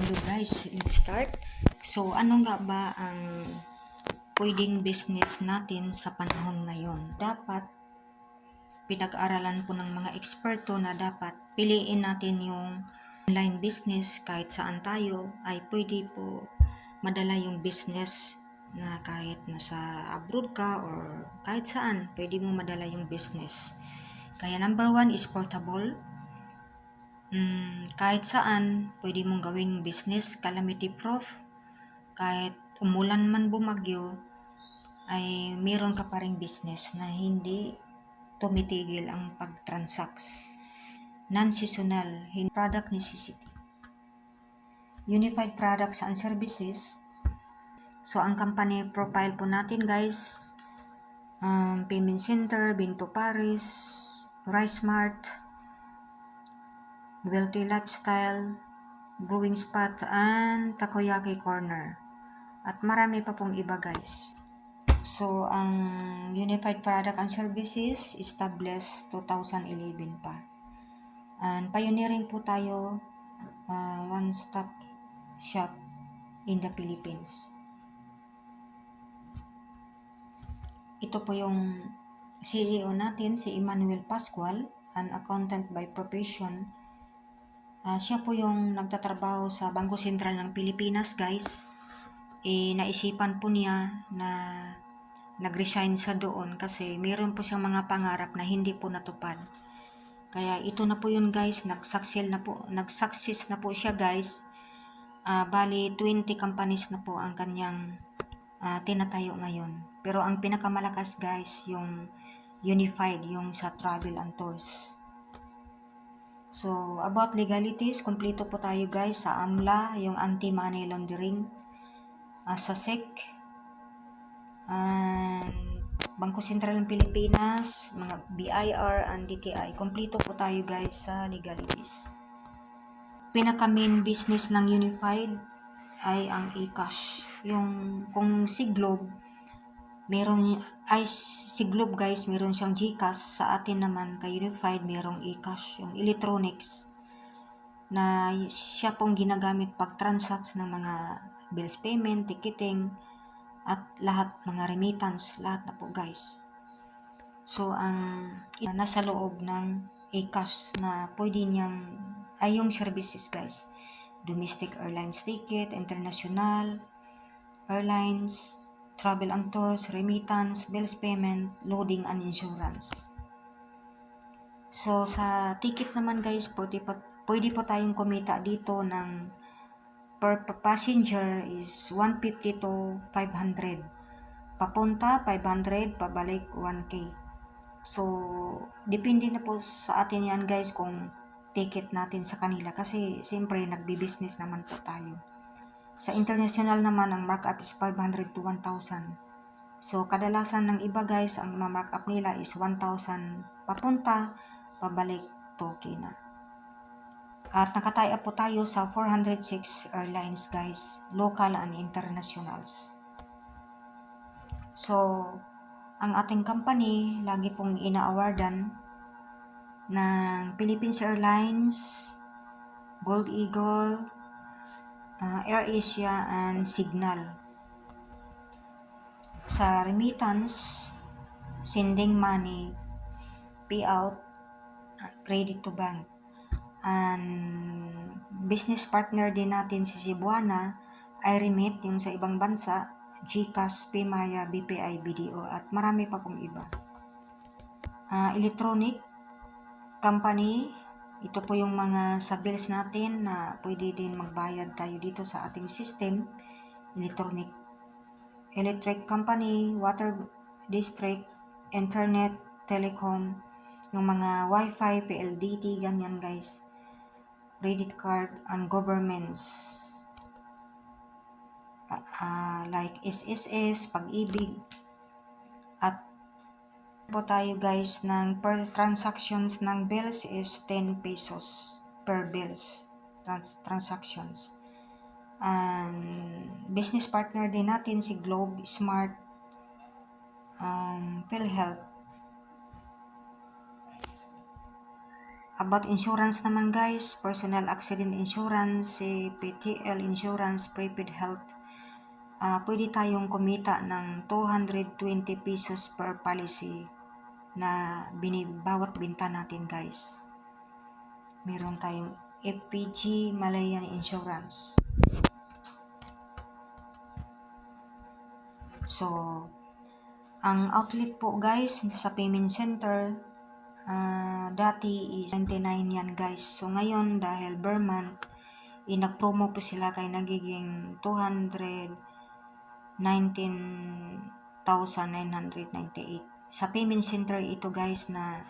Hello guys, let's start. So ano nga ba ang pwedeng business natin sa panahon ngayon? Dapat pinag-aralan po ng mga eksperto na dapat piliin natin yung online business. Kahit saan tayo ay pwede po madala yung business, na kahit nasa abroad ka or kahit saan pwede mo madala yung business. Kaya number 1 is portable. Kahit saan pwede mong gawing business, calamity proof. Kahit umulan man, bumagyo, ay meron ka pa ring business na hindi tumitigil ang pag-transacts. Non-seasonal, product necessity. Unified products and services. So ang company profile po natin guys, Payment Center, Binto Paris, Rice Mart, Wealthy Lifestyle, Brewing Spot, and Takoyaki Corner. At marami pa pong iba guys. So, ang Unified Product and Services established 2011 pa. And pioneering po tayo, one-stop shop in the Philippines. Ito po yung CEO natin, si Emmanuel Pascual, an accountant by profession. Siya po yung nagtatrabaho sa Bangko Sentral ng Pilipinas guys. Naisipan po niya na nag-resign sa doon kasi meron po siyang mga pangarap na hindi po natupad. Kaya ito na po yun guys, nag-success na po siya guys. Bali 20 companies na po ang kanyang tinatayo ngayon. Pero ang pinakamalakas guys, yung Unified, yung sa travel and tours. So, about legalities, kompleto po tayo guys sa AMLA, yung anti-money laundering, sa SEC, and Bangko Sentral ng Pilipinas, mga BIR and DTI. Kompleto po tayo guys sa legalities. Pinaka-main business ng Unified ay ang eCash. Yung kung si Globe, si Globe guys, meron siyang GCash. Sa atin naman, kay Unified, merong eCash, yung electronics, na siya pong ginagamit pag-transact ng mga bills payment, ticketing, at lahat, mga remittance, lahat na po guys. So, ang nasa loob ng eCash na pwede niyang, ay yung services guys. Domestic airlines ticket, international airlines, travel and tours, remittance, bills payment, loading and insurance. So, sa ticket naman guys, pwede po tayong kumita dito ng per passenger is 150 to 500. Papunta, 500, pabalik, 1K. So, depende na po sa atin yan guys kung ticket natin sa kanila. Kasi, siyempre, nagbi-business naman po tayo. Sa international naman, ang markup is 500 to 1,000. So, kadalasan ng iba guys, ang markup nila is 1,000 papunta, pabalik, 2K na. At nakataya po tayo sa 406 airlines guys, local and internationals. So, ang ating company, lagi pong ina-awardan ng Philippines Airlines, Gold Eagle, AirAsia, and Signal. Sa remittance, sending money, payout, credit to bank. And business partner din natin si Cebuana, iRemit, yung sa ibang bansa, GCash, PMaya, BPI, BDO, at marami pa pong iba. Electronic company, ito po yung mga sa bills natin na pwede din magbayad tayo dito sa ating system. Electric company, water district, internet, telecom, yung mga wifi, PLDT, ganyan guys. Credit card and governments, like SSS, Pag-ibig. At po tayo guys ng per transactions ng bills is 10 pesos per bills transactions. And business partner din natin si Globe, Smart, PhilHealth. About insurance naman guys, personal accident insurance, PTL insurance, prepaid health, pwede tayong kumita ng 220 pesos per policy na bawat binta natin guys. Meron tayong FPG Malayan Insurance. So, ang outlet po guys sa payment center, dati is 99 yan guys. So, ngayon dahil per month, nag-promo po sila kay nagiging 219,998. Sa payment center ito guys na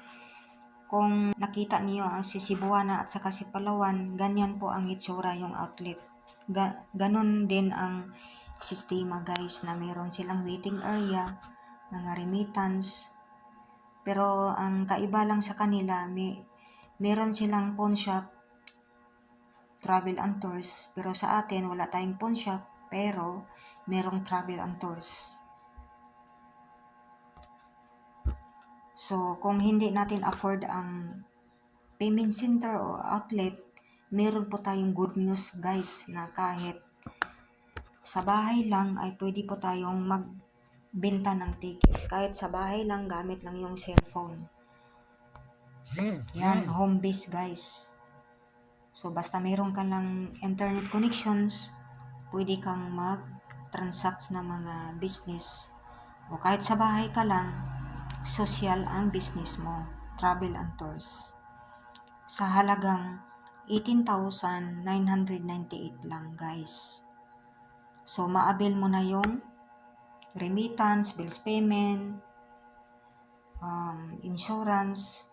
kung nakita niyo ang si Cebuana at saka si Palawan, ganyan po ang itsura yung outlet. Ganon din ang sistema guys na meron silang waiting area, mga remittance. Pero ang kaiba lang sa kanila, meron silang pawn shop, travel and tours. Pero sa atin, wala tayong pawn shop, pero merong travel and tours. So, kung hindi natin afford ang payment center o outlet, meron po tayong good news guys na kahit sa bahay lang ay pwede po tayong magbenta ng ticket. Kahit sa bahay lang, gamit lang yung cellphone. Yan, home base guys. So, basta meron ka lang internet connections, pwede kang mag-transact ng mga business. O kahit sa bahay ka lang, social ang business mo, travel and tours. Sa halagang 18,998 lang guys. So, ma-avail mo na yung remittance, bills payment, insurance,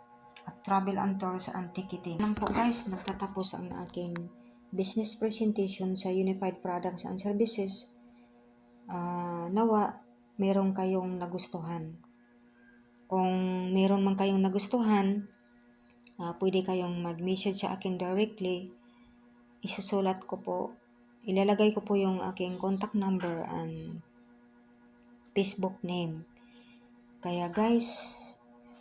at travel and tours and ticketing. Lang po guys, nagtatapos ang aking business presentation sa Unified Products and Services. Nawa, meron kayong nagustuhan. Kung meron man kayong nagustuhan, pwede kayong mag-message sa akin directly. Isusulat ko po, ilalagay ko po yung aking contact number and Facebook name. Kaya guys,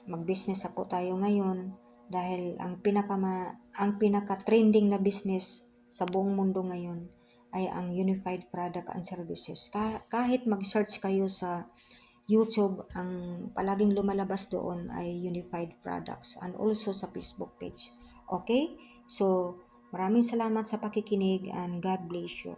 mag-business po tayo ngayon dahil ang pinaka-trending na business sa buong mundo ngayon ay ang Unified Product and Services. Kahit mag-search kayo sa YouTube, ang palaging lumalabas doon ay Unified Products and also sa Facebook page. Okay? So, maraming salamat sa pakikinig and God bless you.